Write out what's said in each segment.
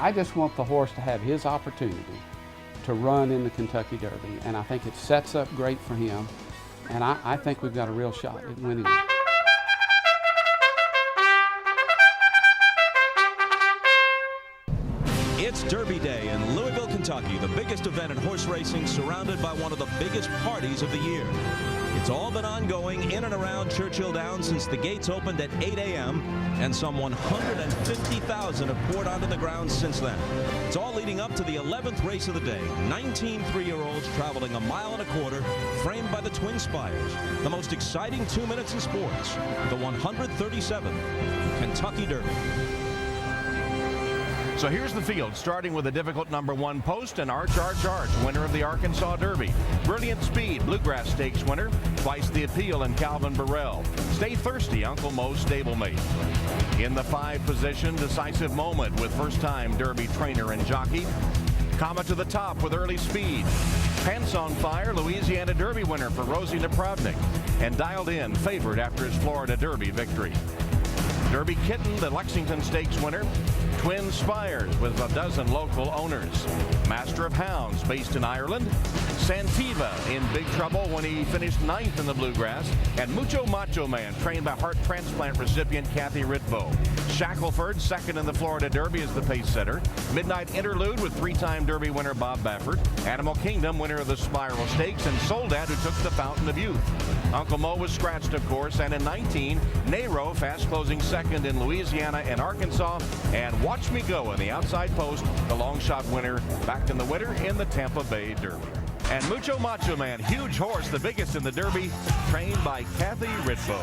I just want the horse to have his opportunity to run in the Kentucky Derby, and I think it sets up great for him, and I think we've got a real shot at winning. It's Derby Day in Louisville, Kentucky, the biggest event in horse racing, surrounded by one of the biggest parties of the year. It's all been ongoing in and around Churchill Downs since the gates opened at 8 a.m., and some 150,000 have poured onto the grounds since then. It's all leading up to the 11th race of the day. 19 3-year-olds traveling 1.25 miles, framed by the Twin Spires. The most exciting 2 minutes in sports, the 137th Kentucky Derby. So here's the field, starting with a difficult #1 post and Arch, winner of the Arkansas Derby. Brilliant Speed, Bluegrass Stakes winner. Twice the Appeal and Calvin Burrell. Stay Thirsty, Uncle Mo's stablemate. In the 5 position, Decisive Moment with first-time Derby trainer and jockey. Comet to the Top with Early Speed. Pants on Fire, Louisiana Derby winner for Rosie Napravnik. And Dialed In, favorite after his Florida Derby victory. Derby Kitten, the Lexington Stakes winner. Twin Spires with a dozen local owners. Master of Hounds, based in Ireland. Santiva in big trouble when he finished 9th in the Bluegrass. And Mucho Macho Man, trained by heart transplant recipient Kathy Ritvo. Shackelford, 2nd in the Florida Derby, as the pace setter. Midnight Interlude with 3-time Derby winner Bob Baffert. Animal Kingdom, winner of the Spiral Stakes. And Soldad, who took the Fountain of Youth. Uncle Mo was scratched, of course. And in 19, Nero, fast closing 2nd in Louisiana and Arkansas. And Watch Me Go in the outside post, the long shot winner back in the winter in the Tampa Bay Derby. And Mucho Macho Man, huge horse, the biggest in the Derby, trained by Kathy Ritvo.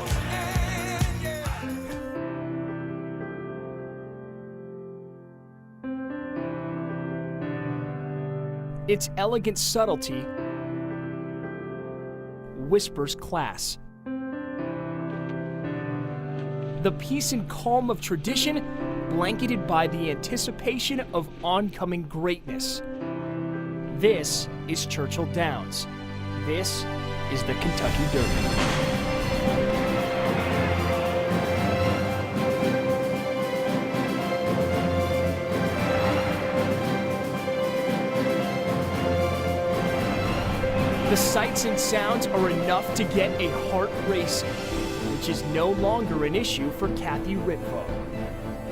Its elegant subtlety whispers class. The peace and calm of tradition, blanketed by the anticipation of oncoming greatness. This is Churchill Downs. This is the Kentucky Derby. The sights and sounds are enough to get a heart racing, which is no longer an issue for Kathy Ritvo.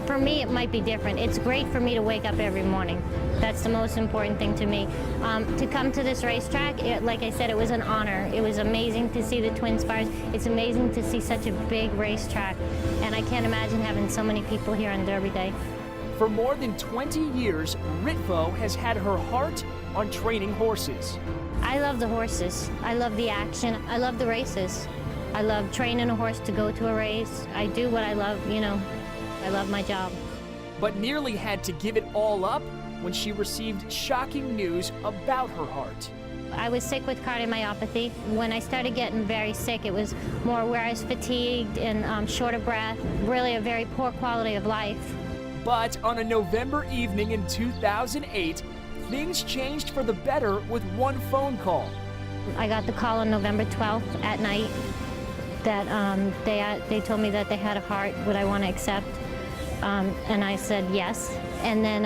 For me, it might be different. It's great for me to wake up every morning. That's the most important thing to me. To come to this racetrack, like I said, it was an honor. It was amazing to see the Twin Spires. It's amazing to see such a big racetrack. And I can't imagine having so many people here on Derby Day. For more than 20 years, Ritvo has had her heart on training horses. I love the horses. I love the action. I love the races. I love training a horse to go to a race. I do what I love, you know. I love my job. But nearly had to give it all up when she received shocking news about her heart. I was sick with cardiomyopathy. When I started getting very sick, it was more where I was fatigued and short of breath, really a very poor quality of life. But on a November evening in 2008, things changed for the better with one phone call. I got the call on November 12th at night that they told me that they had a heart. Would I want to accept? And I said yes. And then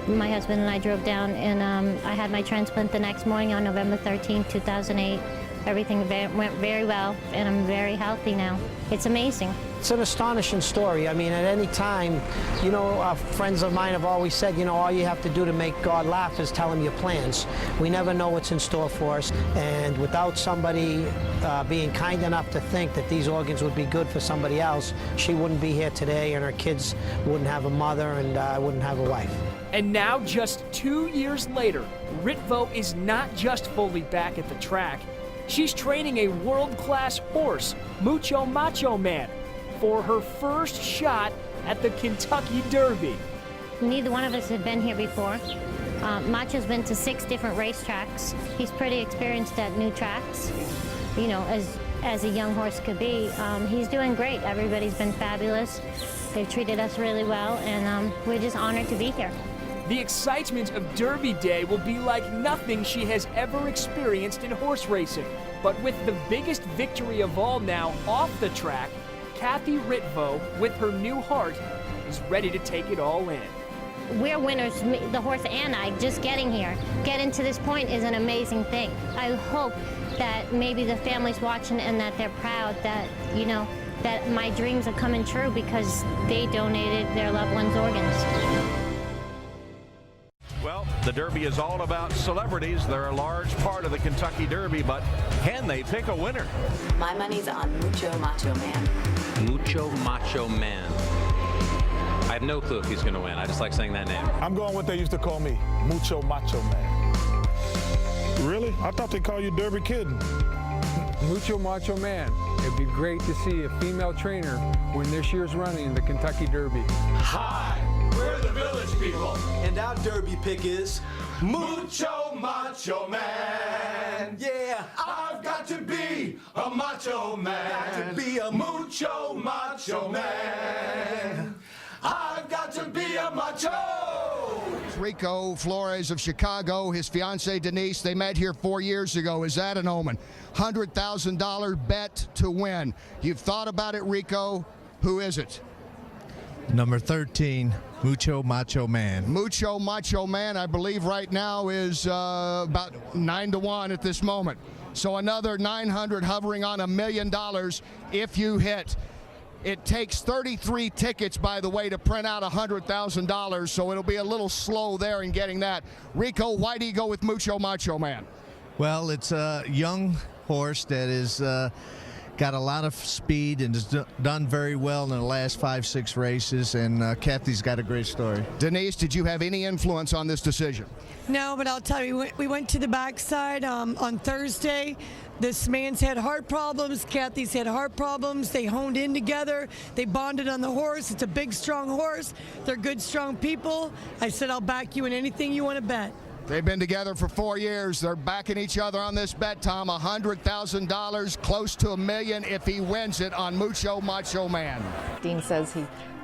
my husband and I drove down, and I had my transplant the next morning on November 13th, 2008. Everything went very well, and I'm very healthy now. It's amazing. It's an astonishing story. I mean, at any time, you know, friends of mine have always said, you know, all you have to do to make God laugh is tell him your plans. We never know what's in store for us, and without somebody being kind enough to think that these organs would be good for somebody else, she wouldn't be here today, and her kids wouldn't have a mother, and wouldn't have a wife. And now, just 2 years later, Ritvo is not just fully back at the track. She's training a world-class horse, Mucho Macho Man, for her first shot at the Kentucky Derby. Neither one of us had been here before. Macho's been to 6 different racetracks. He's pretty experienced at new tracks, you know, as a young horse could be. He's doing great. Everybody's been fabulous. They've treated us really well, and we're just honored to be here. The excitement of Derby Day will be like nothing she has ever experienced in horse racing. But with the biggest victory of all now off the track, Kathy Ritvo, with her new heart, is ready to take it all in. we're winners, the horse and I, just getting here. Getting to this point is an amazing thing. I hope that maybe the family's watching and that they're proud that, you know, that my dreams are coming true because they donated their loved ones' organs. Well, the Derby is all about celebrities. They're a large part of the Kentucky Derby, but can they pick a winner? My money's on Mucho Macho Man. Mucho Macho Man. I have no clue if he's going to win. I just like saying that name. I'm going what they used to call me, Mucho Macho Man. Really? I thought they called you Derby Kid. Mucho Macho Man. It'd be great to see a female trainer win this year's running in the Kentucky Derby. Hi, we're the Village People, and our Derby pick is Mucho Macho Man. Yeah, I've got to be a macho man. Got to be a Mucho Macho Man. I've got to be a macho. Rico Flores of Chicago, his fiancée Denise, they met here 4 years ago. Is that an omen? $100,000 bet to win. You've thought about it, Rico. Who is it? Number 13, Mucho Macho Man. Mucho Macho Man, I believe right now is about 9-1 at this moment. So another 900 hovering on $1 million if you hit. It takes 33 tickets, by the way, to print out $100,000, so it'll be a little slow there in getting that. Rico, why do you go with Mucho Macho Man? Well, it's a young horse that is got a lot of speed and has done very well in the last 5-6 races, and Kathy's got a great story. Denise, did you have any influence on this decision? No, but I'll tell you, we went to the backside on Thursday. This man's had heart problems. Kathy's had heart problems. They honed in together. They bonded on the horse. It's a big, strong horse. They're good, strong people. I said, I'll back you in anything you want to bet. They've been together for 4 years. They're backing each other on this bet, Tom. $100,000, close to $1 million if he wins it on Mucho Macho Man. Dean says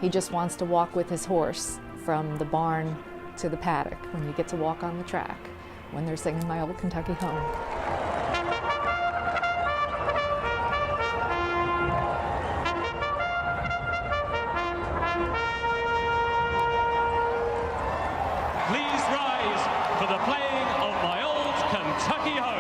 he just wants to walk with his horse from the barn to the paddock when you get to walk on the track when they're singing My Old Kentucky Home. Please rise for the playing of My Old Kentucky Home.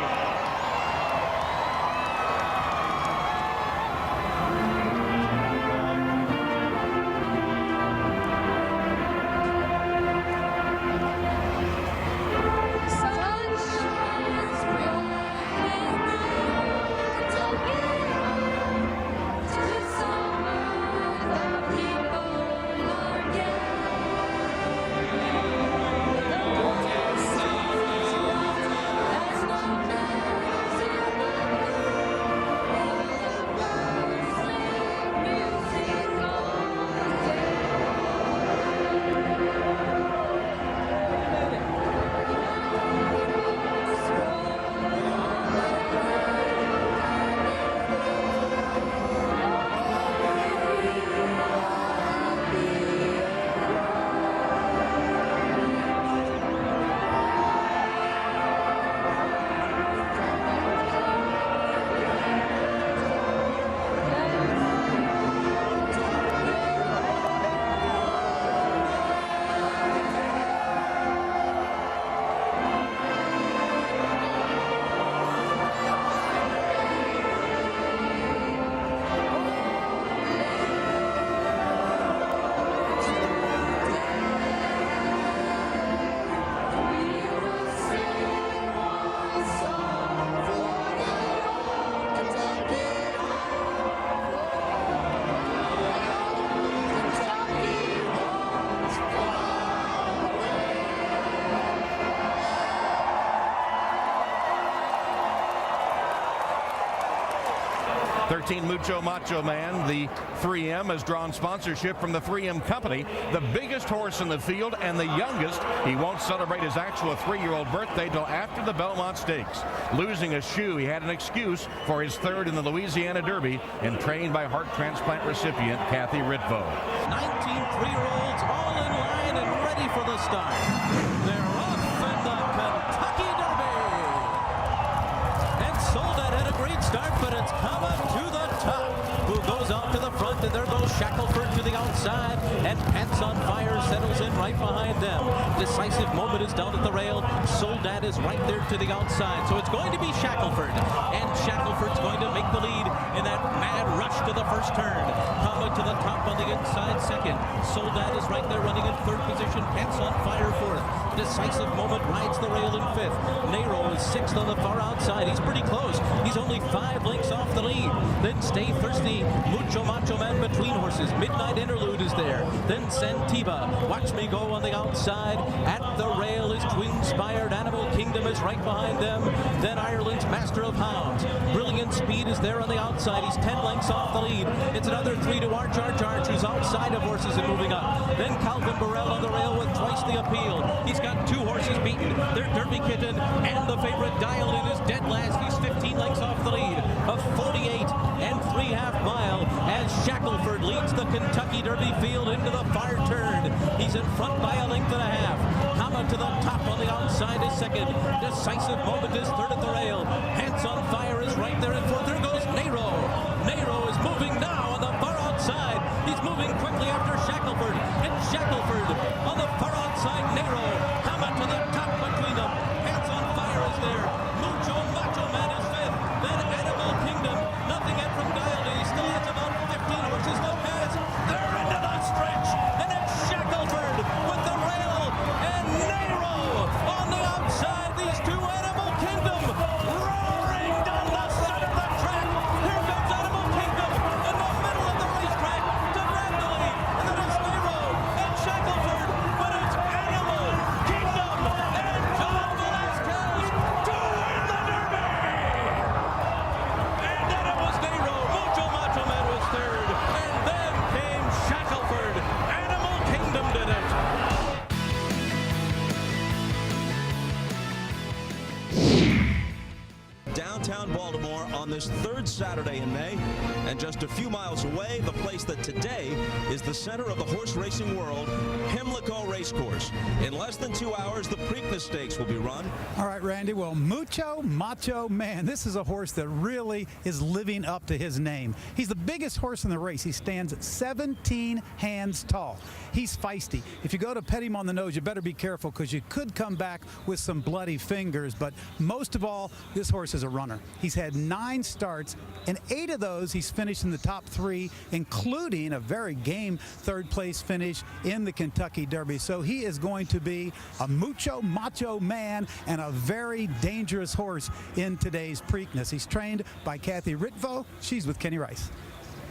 Mucho Macho Man. The 3M has drawn sponsorship from the 3M Company, the biggest horse in the field and the youngest. He won't celebrate his actual 3-year-old birthday till after the Belmont Stakes. Losing a shoe, he had an excuse for his third in the Louisiana Derby and trained by heart transplant recipient Kathy Ritvo. 19 3-year-olds all in line and ready for the start. They're off in the Kentucky Derby. And Soldat had a great start, but it's coming to the top. Who goes out to the front, and there goes Shackelford to the outside, and Pants on Fire settles in right behind them. Decisive Moment is down at the rail. Soldat is right there to the outside. So it's going to be Shackelford, and Shackelford's going to make the lead in that mad rush to the first turn. Kama to the top on the inside second. Soldat is right there running in third position. Pants on Fire fourth. Decisive Moment rides the rail in fifth. Nero is sixth on the far outside. He's pretty close. He's only 5 lengths off the lead. Then Stay Thirsty, Mucho Macho Man between horses. Midnight Interlude is there. Then Santiva, Watch Me Go on the outside. At the rail is Twin-Spired Animal Kingdom is right behind them. Then Ireland's Master of Hounds. Brilliant Speed is there on the outside. He's 10 lengths off the lead. It's another 3 to Arch, who's outside of horses and moving up. Then Calvin Burrell on the rail with Twice the Appeal. He's got 2 horses beaten. They're Derby Kitten and the favorite Dialed In is dead last. He's 15 lengths off the lead of 48 and 3/2 mile as Shackelford leads the Kentucky Derby field into the far turn. He's in front by 1.5 lengths. Kama to the top on the outside is second. Decisive Moment is third at the rail. Pants on Fire is right there in fourth. There goes Nero. Nero is moving now on the far outside. He's moving quickly after Shackelford. And Shackelford on the far outside. Nero. Kama to the top between them. Pants on Fire is there. Mucho Macho Man is fifth. Then Animal Kingdom. Nothing yet from Dialed In. He still has about 15 horses to pass. They're into the stretch. And it's Shackelford with the rail. And Nero on the outside. These two Animal Kingdom roaring down the center of the track. Here comes Animal Kingdom in the middle of the racetrack to grab the lead. And then it's Nero and Shackelford. But it's Animal Kingdom and John Velasquez to win the Derby. And then it was Nero. Mucho Macho Man was third. And then came Shackelford. Animal Kingdom did it. Downtown Baltimore on this third Saturday in May, and just a few miles away, the place that today is the center of the horse racing world, Pimlico Racecourse. In less than 2 hours, the Preakness Stakes will be run. All right, Randy. Well, Mucho Macho Man. This is a horse that really is living up to his name. He's the biggest horse in the race. He stands at 17 hands tall. He's feisty. If you go to pet him on the nose, you better be careful because you could come back with some bloody fingers. But most of all, this horse is a runner. He's had 9 starts, and 8 of those he's finished in the top 3, including a very game third-place finish in the Kentucky Derby. So he is going to be a Mucho Macho Man and a very dangerous horse in today's Preakness. He's trained by Kathy Ritvo. She's with Kenny Rice.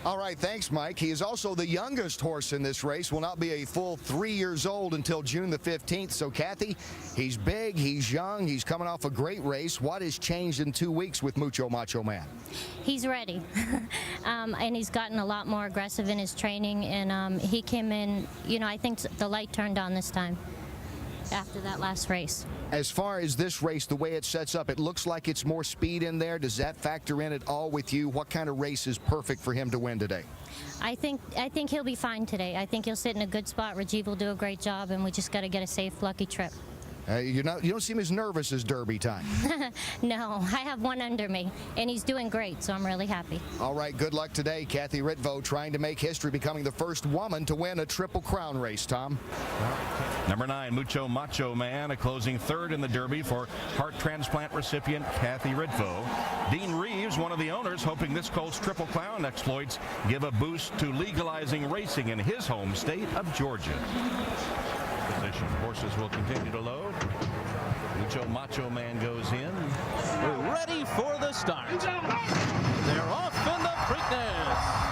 All right, thanks, Mike. He is also the youngest horse in this race. Will not be a full 3 years old until June the 15th. So, Kathy, he's big, he's young, he's coming off a great race. What has changed in 2 weeks with Mucho Macho Man? He's ready, and he's gotten a lot more aggressive in his training, and he came in, you know, I think the light turned on this time after that last race. As far as this race, the way it sets up, it looks like it's more speed in there. Does that factor in at all with you? What kind of race is perfect for him to win today? I think he'll be fine today. I think he'll sit in a good spot. Rajiv will do a great job, and we just got to get a safe, lucky trip. You don't seem as nervous as Derby time. No, I have one under me, and he's doing great, so I'm really happy. All right, good luck today. Kathy Ritvo trying to make history, becoming the first woman to win a Triple Crown race, Tom. Number 9, Mucho Macho Man, a closing third in the Derby for heart transplant recipient Kathy Ritvo. Dean Reeves, one of the owners, hoping this colt's Triple Crown exploits give a boost to legalizing racing in his home state of Georgia. Position. Horses will continue to load. Mucho Macho Man goes in. We're ready for the start. They're off in the Preakness.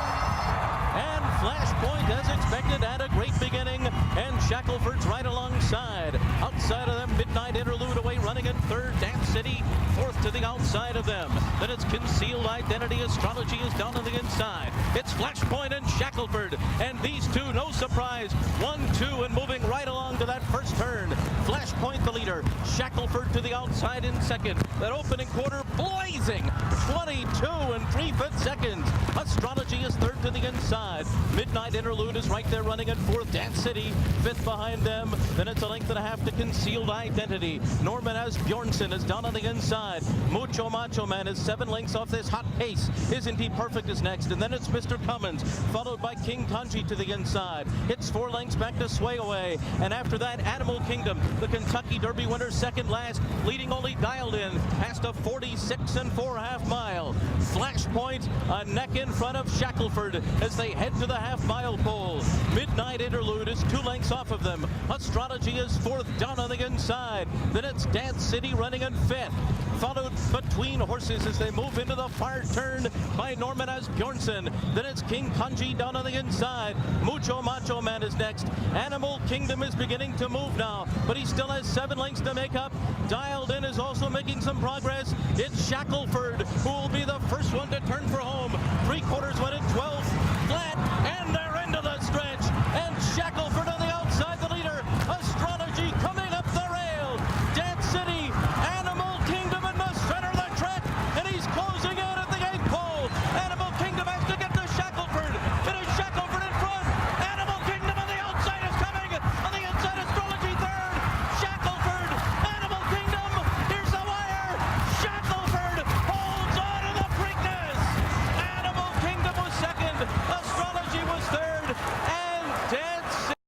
And Flashpoint, as expected, had a great beginning, and Shackelford's right alongside. Outside of them, Midnight Interlude away, running in third. Dance City, fourth to the outside of them. Then it's Concealed Identity. Astrology is down on the inside. It's Flashpoint and Shackelford, and these two, no surprise, 1-2, and moving right along to that first turn. Flashpoint the leader. Shackelford to the outside in second. That opening quarter, blazing 22 and 3/5 seconds. Astrology is third to the inside. Midnight Interlude is right there running at fourth. Dance City fifth behind them. Then it's a length and a half to Concealed Identity. Norman Asbjornsen is down on the inside. Mucho Macho Man is 7 lengths off this hot pace. Isn't He Perfect is next, and then it's Mr. Cummins, followed by King Kanji to the inside. It's 4 lengths back to Sway Away, and after that, Animal Kingdom, the Kentucky Derby winner, second last, leading only Dialed In, past a 46 4/2 mile. Flashpoint, a neck in front of Shackelford as they head to the half-mile pole. Midnight Interlude is 2 lengths off of them. Astrology is fourth down on the inside. Then it's Dance City running in fifth, followed between horses as they move into the far turn by Norman Asbjornsen. Then it's King Kanji down on the inside. Mucho Macho Man is next. Animal Kingdom is beginning to move now, but he still has 7 lengths to make up. Dialed In is also making some progress. It's Shackelford who will be the first one to turn for home. 3/4 went at 12.